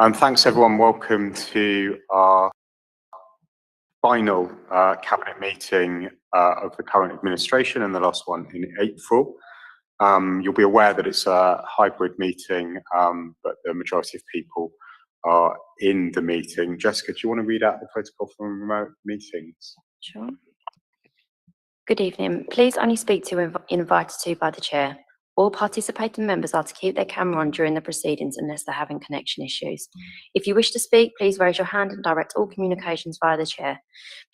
Thanks everyone. Welcome to our final cabinet meeting of the current administration and the last one in April. You'll be aware that it's a hybrid meeting, but the majority of people are in the meeting. Jessica, do you want to read out the protocol for remote meetings? Sure. Good evening. Please only speak to invited to by the chair. All participating members are to keep their camera on during the proceedings unless they're having connection issues. If you wish to speak, please raise your hand and direct all communications via the chair.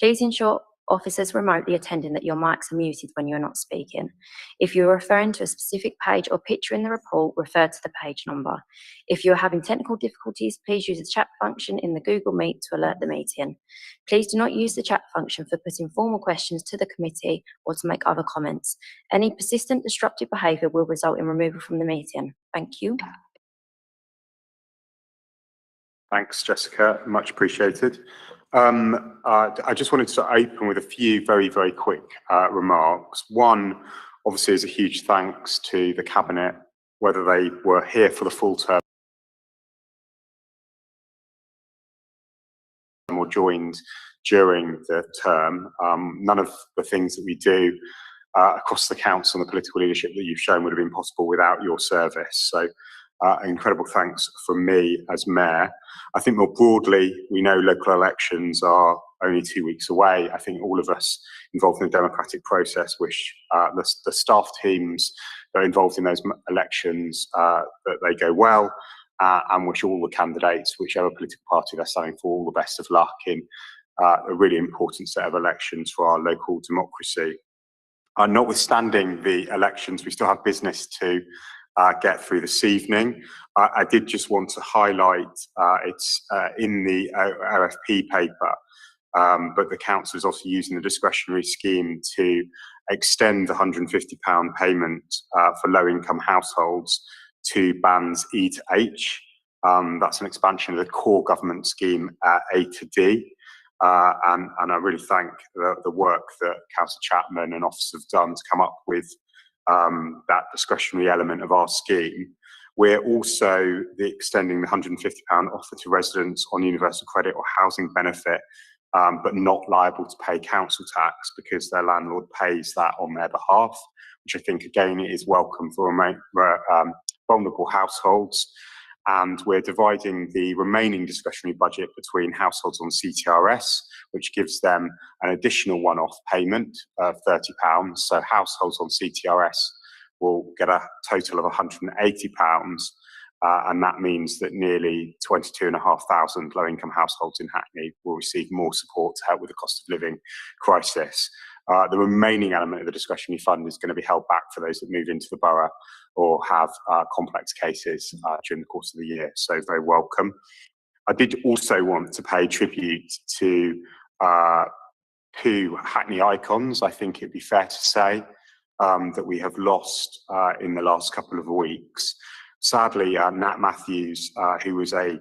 Please ensure officers remotely attending that your mics are muted when you're not speaking. If you're referring to a specific page or picture in the report, refer to the page number. If you're having technical difficulties, please use the chat function in the Google Meet to alert the meeting. Please do not use the chat function for putting formal questions to the committee or to make other comments. Any persistent disruptive behaviour will result in removal from the meeting. Thank you. Thanks, Jessica. Much appreciated. I just wanted to open with a few very, very quick remarks. One, obviously, is a huge thanks to the Cabinet, whether they were here for the full term or joined during the term. None of the things that we do across the council and the political leadership that you've shown would have been possible without your service. So incredible thanks from me as Mayor. I think more broadly, we know local elections are only 2 weeks away. I think all of us involved in the democratic process wish the staff teams that are involved in those elections that they go well, and wish all the candidates, whichever political party they're standing for, all the best of luck in a really important set of elections for our local democracy. Notwithstanding the elections, we still have business to get through this evening. I did just want to highlight, it's in the RFP paper, but the council is also using the discretionary scheme to extend the £150 payment for low-income households to bands E to H. That's an expansion of the core government scheme A to D. And I really thank the work that Councillor Chapman and officers have done to come up with that discretionary element of our scheme. We're also extending the £150 offer to residents on universal credit or housing benefit, but not liable to pay council tax because their landlord pays that on their behalf, which I think again is welcome for vulnerable households. And we're dividing the remaining discretionary budget between households on CTRS, which gives them an additional one-off payment of £30. So households on CTRS will get a total of £180. And that means that nearly 22,500 low-income households in Hackney will receive more support to help with the cost of living crisis. The remaining element of the discretionary fund is going to be held back for those that move into the borough or have complex cases during the course of the year. So very welcome. I did also want to pay tribute to two Hackney icons. I think it'd be fair to say that we have lost in the last couple of weeks. Sadly, Nat Matthews, who was a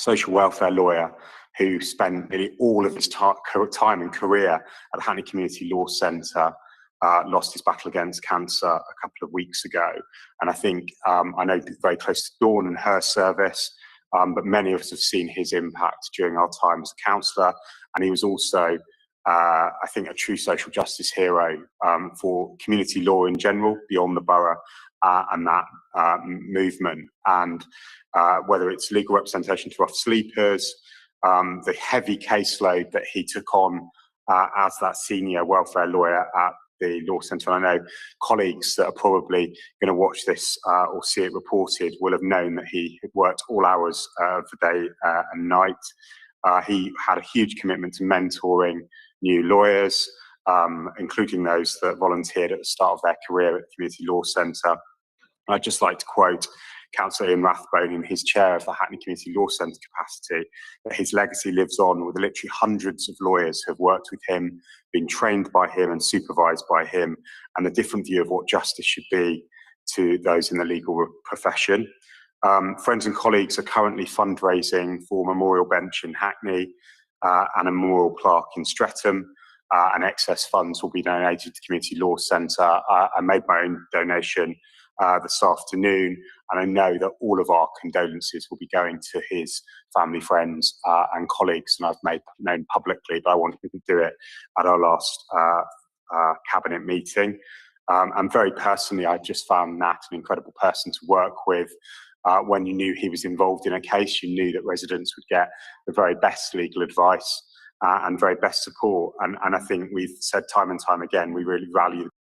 social welfare lawyer who spent nearly all of his time and career at the Hackney Community Law Centre, lost his battle against cancer a couple of weeks ago. And I think, I know very close to Dawn and her service, but many of us have seen his impact during our time as a councillor. And he was also, I think, a true social justice hero for community law in general, beyond the borough and that movement. And whether it's legal representation to rough sleepers, the heavy caseload that he took on as that senior welfare lawyer at the law centre. I know colleagues that are probably going to watch this or see it reported will have known that he had worked all hours of the day and night. He had a huge commitment to mentoring new lawyers, including those that volunteered at the start of their career at the Community Law Centre. I'd just like to quote Councillor Ian Rathbone in his chair of the Hackney Community Law Centre capacity, that his legacy lives on with literally hundreds of lawyers who have worked with him, been trained by him and supervised by him, and a different view of what justice should be to those in the legal profession. Friends and colleagues are currently fundraising for a memorial bench in Hackney and a memorial plaque in Streatham, and excess funds will be donated to the Community Law Centre. I made my own donation this afternoon, and I know that all of our condolences will be going to his family, friends, and colleagues, and I've made known publicly, but I wanted to do it at our last cabinet meeting. And very personally, I just found Nat an incredible person to work with. When you knew he was involved in a case, you knew that residents would get the very best legal advice and very best support. And I think we've said time and time again, we really value the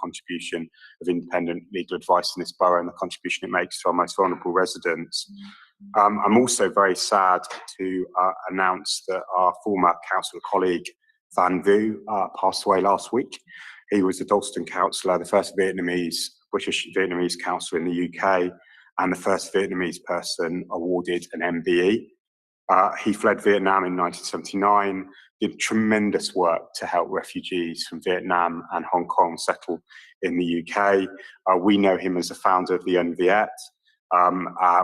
contribution of independent legal advice in this borough and the contribution it makes to our most vulnerable residents. I'm also very sad to announce that our former councillor colleague Van Vu passed away last week. He was the Dalston councillor, the first British Vietnamese councillor in the UK, and the first Vietnamese person awarded an MBE. He fled Vietnam in 1979, did tremendous work to help refugees from Vietnam and Hong Kong settle in the UK. We know him as the founder of the UnViet.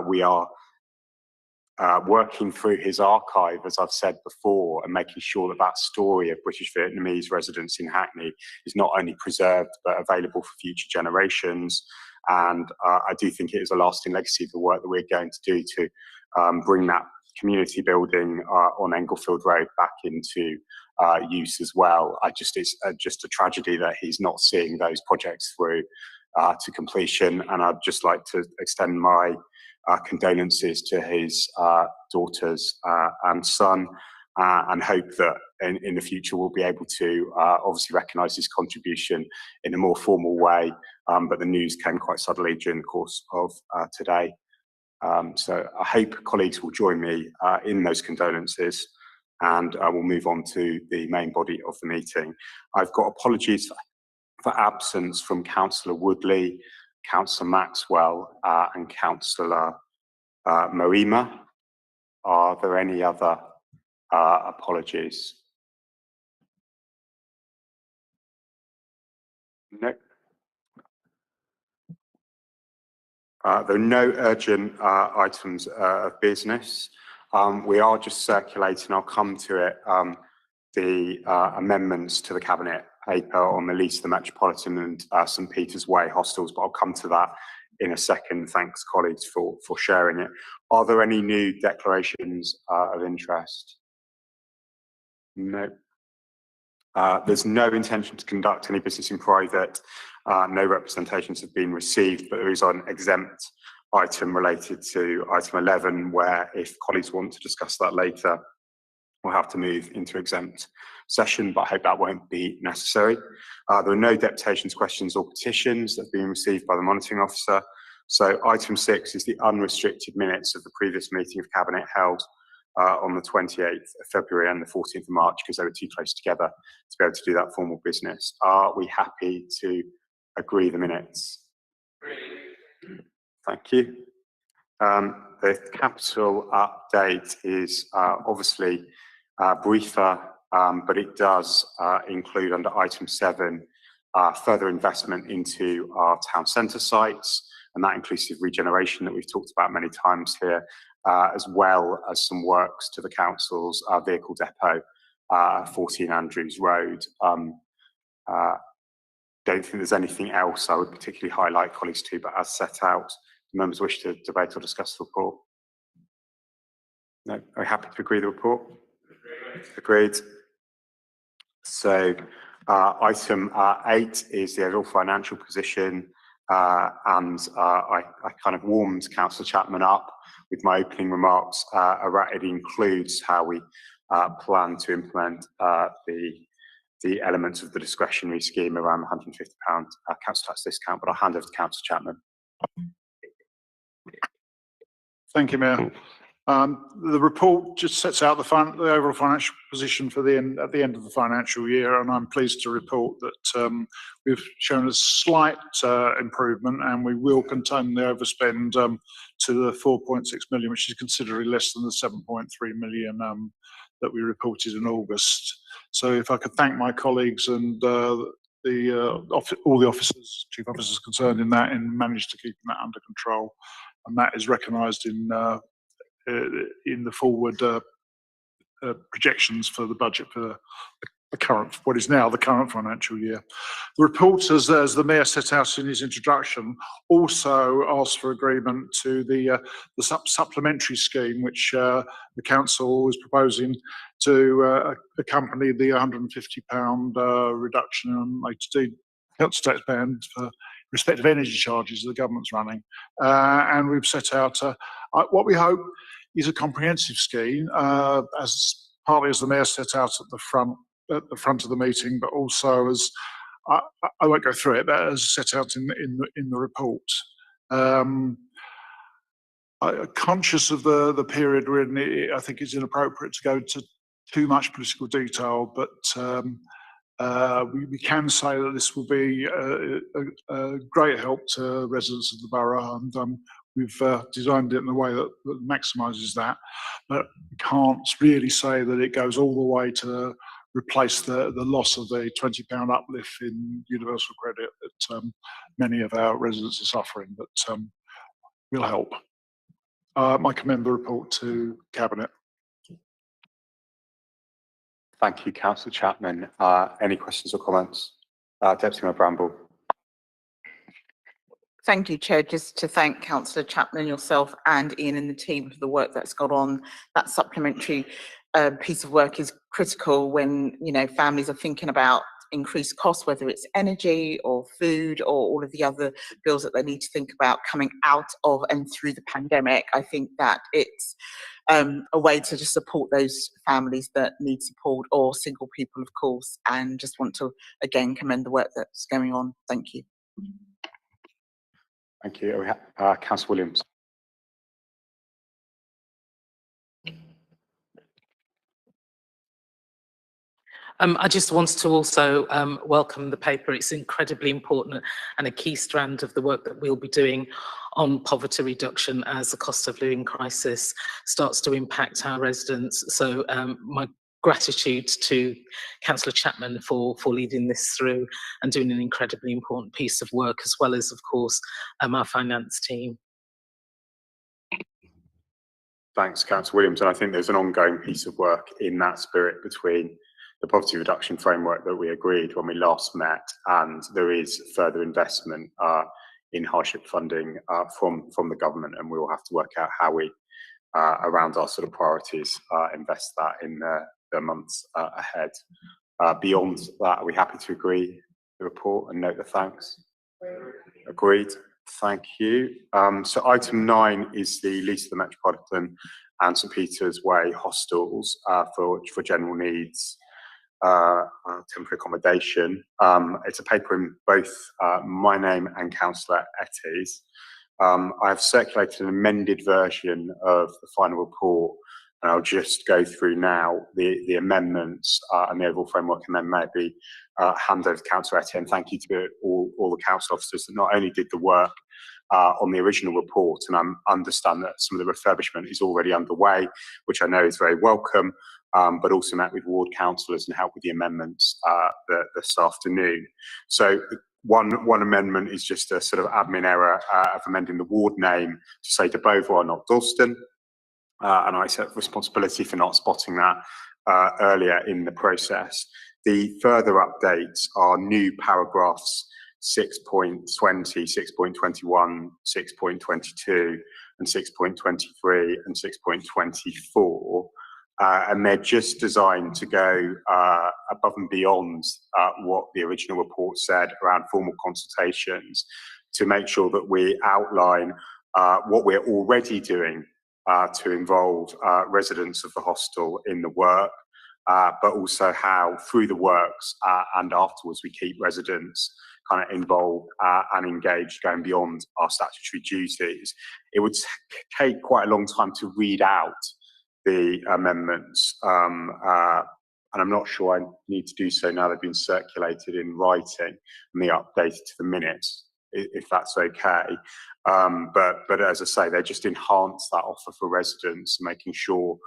We are working through his archive, as I've said before, and making sure that that story of British Vietnamese residents in Hackney is not only preserved, but available for future generations. And I do think it is a lasting legacy of the work that we're going to do to bring that community building on Englefield Road back into use as well. It's just a tragedy that he's not seeing those projects through to completion. And I'd just like to extend my condolences to his daughters and son, and hope that in the future we'll be able to obviously recognise his contribution in a more formal way. But the news came quite suddenly during the course of today. So I hope colleagues will join me in those condolences, and we'll move on to the main body of the meeting. I've got apologies for absence from Councillor Woodley, Councillor Maxwell, and Councillor Moima. Are there any other apologies? No. There are no urgent items of business. We are just circulating, I'll come to it, the amendments to the Cabinet paper on the lease of the Metropolitan and St Peter's Way hostels, but I'll come to that in a second. Thanks, colleagues, for sharing it. Are there any new declarations of interest? No. There's no intention to conduct any business in private. No representations have been received, but there is an exempt item related to item 11, where if colleagues want to discuss that later, we'll have to move into exempt session, but I hope that won't be necessary. There are no deputations, questions or petitions that have been received by the monitoring officer. So item 6 is the unrestricted minutes of the previous meeting of Cabinet held on the 28th of February and the 14th of March, because they were too close together to be able to do that formal business. Are we happy to agree the minutes? Thank you. The capital update is obviously briefer, but it does include under item 7 further investment into our town centre sites, and that inclusive regeneration that we've talked about many times here, as well as some works to the council's vehicle depot, 14 Andrews Road. Don't think there's anything else I would particularly highlight, colleagues, to, but as set out, do members wish to debate or discuss the report? No. Are we happy to agree the report? Agreed. So item 8 is the overall financial position, and I kind of warmed Councillor Chapman up with my opening remarks. It includes how we plan to implement the elements of the discretionary scheme around the £150 council tax discount, but I'll hand over to Councillor Chapman. Thank you, Mayor. The report just sets out the overall financial position at the end of the financial year, and I'm pleased to report that we've shown a slight improvement, and we will contain the overspend to the 4.6 million, which is considerably less than the 7.3 million that we reported in August. So if I could thank my colleagues and all the officers, chief officers concerned in that, and managed to keep that under control, and that is recognised in the forward projections for the budget for what is now the current financial year. The report, as the Mayor set out in his introduction, also asked for agreement to the supplementary scheme, which the council is proposing to accompany the £150 reduction in HT council tax band for respective energy charges the government's running. And we've set out what we hope is a comprehensive scheme, partly as the Mayor set out at the front of the meeting, but also as I won't go through it, but as set out in the report. Conscious of the period we're in, I think it's inappropriate to go into too much political detail, but we can say that this will be a great help to residents of the borough, and we've designed it in a way that maximises that. But we can't really say that it goes all the way to replace the loss of the £20 uplift in universal credit that many of our residents are suffering, but will help. I commend the report to Cabinet. Thank you, Councillor Chapman. Any questions or comments? Deputy Mayor Bramble. Thank you, Chair. Just to thank Councillor Chapman, yourself and Ian and the team for the work that's gone on. That supplementary piece of work is critical when, you know, families are thinking about increased costs, whether it's energy or food or all of the other bills that they need to think about coming out of and through the pandemic. I think that it's a way to just support those families that need support, or single people, of course, and just want to again commend the work that's going on. Thank you. Thank you. Councillor Williams. I just wanted to also welcome the paper. It's incredibly important and a key strand of the work that we'll be doing on poverty reduction as the cost of living crisis starts to impact our residents. So my gratitude to Councillor Chapman for leading this through and doing an incredibly important piece of work, as well as, of course, our finance team. Thanks, Councillor Williams. And I think there's an ongoing piece of work in that spirit between the poverty reduction framework that we agreed when we last met, and there is further investment in hardship funding from the government, and we will have to work out how we, around our sort of priorities, invest that in the months ahead. Beyond that, are we happy to agree the report and note the thanks? Agreed. Thank you. So item 9 is the lease of the Metropolitan and St Peter's Way hostels for general needs temporary accommodation. It's a paper in both my name and Councillor Etty's. I have circulated an amended version of the final report, and I'll just go through now the amendments and the overall framework, and then maybe hand over to Councillor Etty. And thank you to all the council officers that not only did the work on the original report, and I understand that some of the refurbishment is already underway, which I know is very welcome, but also met with ward councillors and helped with the amendments this afternoon. So one amendment is just a sort of admin error of amending the ward name to say de Beauvoir, not Dalston, and I accept responsibility for not spotting that earlier in the process. The further updates are new paragraphs 6.20, 6.21, 6.22, and 6.23 and 6.24. And they're just designed to go above and beyond what the original report said around formal consultations, to make sure that we outline what we're already doing to involve residents of the hostel in the work, but also how through the works and afterwards we keep residents kind of involved and engaged, going beyond our statutory duties. It would take quite a long time to read out the amendments, and I'm not sure I need to do so now they've been circulated in writing and the updated to the minutes, if that's okay. But as I say, they just enhance that offer for residents, making sure,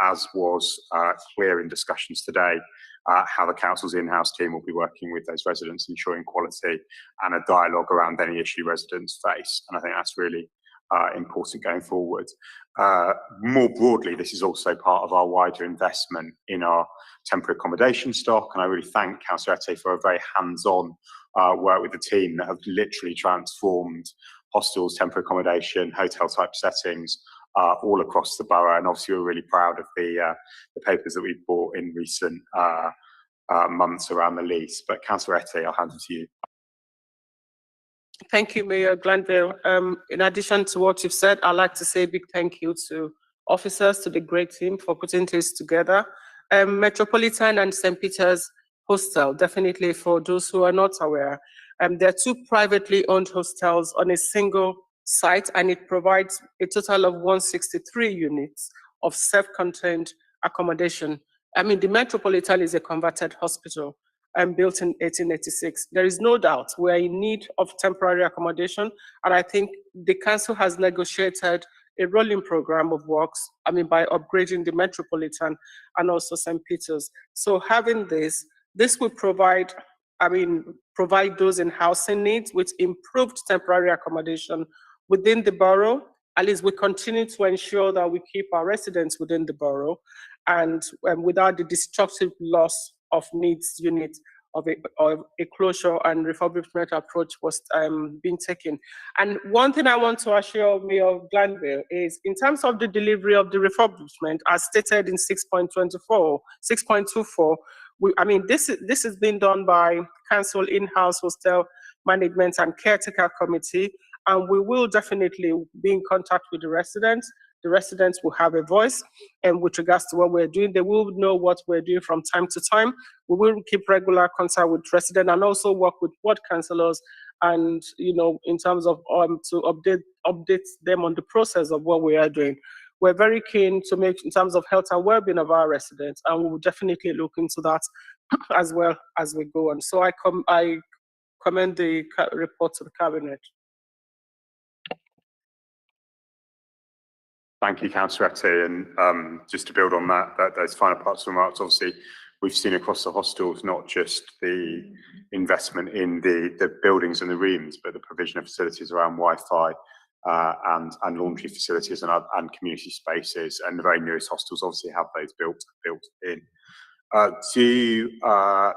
as was clear in discussions today, how the council's in-house team will be working with those residents, ensuring quality and a dialogue around any issue residents face. And I think that's really important going forward. More broadly, this is also part of our wider investment in our temporary accommodation stock, and I really thank Councillor Ette for a very hands-on work with the team that have literally transformed hostels, temporary accommodation, hotel-type settings all across the borough, and obviously we're really proud of the papers that we've bought in recent months around the lease. But Councillor Ette, I'll hand it to you. Thank you, Mayor Glanville. In addition to what you've said, I'd like to say a big thank you to officers, to the great team for putting this together. Metropolitan and St. Peter's Hostel, definitely for those who are not aware, there are 2 privately owned hostels on a single site, and it provides a total of 163 units of self-contained accommodation. I mean, the Metropolitan is a converted hospital built in 1886. There is no doubt we're in need of temporary accommodation, and I think the council has negotiated a rolling program of works, I mean, by upgrading the Metropolitan and also St. Peter's. So having this will provide, provide those in housing needs with improved temporary accommodation within the borough. At least we continue to ensure that we keep our residents within the borough and without the destructive loss of needs units of a closure and refurbishment approach was being taken. And one thing I want to assure Mayor Glanville is in terms of the delivery of the refurbishment, as stated in 6.24, this is being done by council in-house hostel management and caretaker committee, and we will definitely be in contact with the residents. The residents will have a voice, and with regards to what we're doing, they will know what we're doing from time to time. We will keep regular contact with residents and also work with ward councillors, and in terms of to update them on the process of what we are doing. We're very keen to make in terms of health and well-being of our residents, and we will definitely look into that as well as we go on. So I commend the report to the cabinet. Thank you, Councillor Ette, and just to build on those final parts of the remarks, obviously we've seen across the hostels not just the investment in the buildings and the rooms, but the provision of facilities around Wi-Fi and laundry facilities and community spaces, and the very newest hostels obviously have those built in.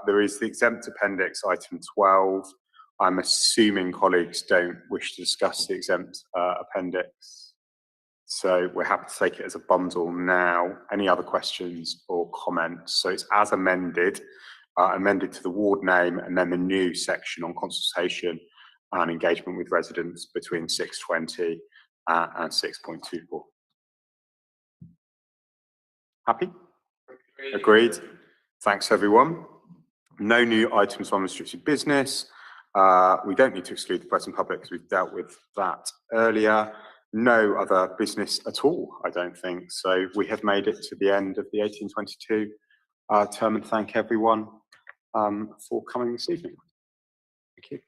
There is the exempt appendix, item 12. I'm assuming colleagues don't wish to discuss the exempt appendix. So we're happy to take it as a bundle now. Any other questions or comments? So it's as amended, amended to the ward name, and then the new section on consultation and engagement with residents between 6.20 and 6.24. Happy? Agreed. Thanks, everyone. No new items on restricted business. We don't need to exclude the press and public because we've dealt with that earlier. No other business at all, I don't think. So we have made it to the end of the 1822 term, and thank everyone for coming this evening. Thank you.